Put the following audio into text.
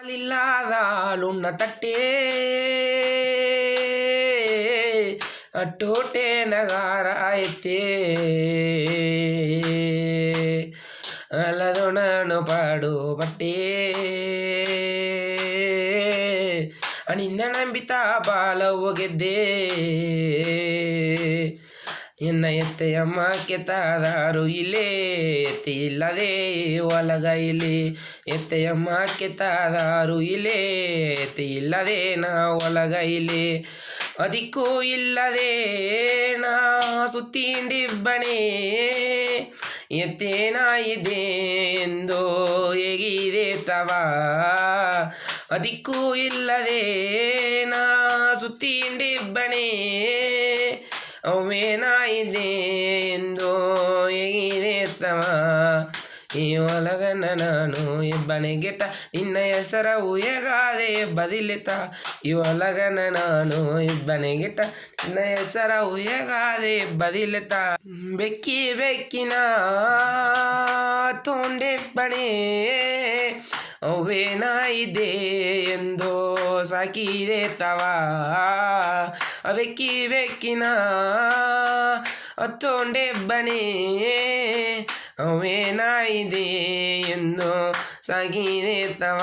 ಇಲ್ಲದಾಳುಣ್ಣ ತಟ್ಟೆ ಅಟ್ಟೋಟೆ ನಗಾರ ಐತೆ ಅಲ್ಲದೊಣನು ಪಾಡು ಬಟ್ಟೆ ನಿನ್ನ ನಂಬಿತ ಬಾಲ ಹೋಗಿದ್ದೆ ಎನ್ನ ಎತ್ತೆಯಮ್ಮ ಕೆತ್ತಾದಾರು ಇಲ್ಲೇ ಎತ್ತಿ ಇಲ್ಲದೆ ಒಲಗ ಇಲ್ಲಿ ಎತ್ತೆಯಮ್ಮ ಕೆತ್ತಾದಾರು ಇಲ್ಲೇ ಎತ್ತಿ ಇಲ್ಲದೆ ನಾ ಒಲಗ ಇಲ್ಲಿ ಅದಕ್ಕೂ ಇಲ್ಲದೆ ನಾ ಸುತ್ತಿಂಡಿಬ್ಬಣೆ ಎತ್ತೇನಾಯಿದೆ ಎಂದು ಹೇಗಿದೆ ತವ ಅದಕ್ಕೂ ಇಲ್ಲದೆ ನಾ ಸುತ್ತಿಂಡಿಬ್ಬಣೆ ಅವೇನಾಯಿದೆ ಎಂದು ಹೇಗಿದೆ ತವ ಈ ಒಲಗನ ನಾನು ಇಬ್ಬನೆಗೆಟ ನಿನ್ನ ಹೆಸರ ಉಯಗಾದೆ ಬದಿಲಿತ ಈ ಒಲಗನ ನಾನು ಇಬ್ಬನೆಗೆಟ ನಿನ್ನ ಹೆಸರ ಉಯಗಾದೆ ಬದಿಲಿತ ಬೆಕ್ಕಿ ಬೆಕ್ಕಿನ ತೊಂಡೆಬ್ಬಣೆ ಅವೇನಾಯಿದೆ ಎಂದು ಸಾಕಿದೆ ತವ ಬೆಕ್ಕಿ ಬೆಕ್ಕಿನ ತೊಂಡೆಬ್ಬಣೆ ಅವೇನಾಯಿದೆ ಎಂದು ಸಾಗಿದೆ ತವ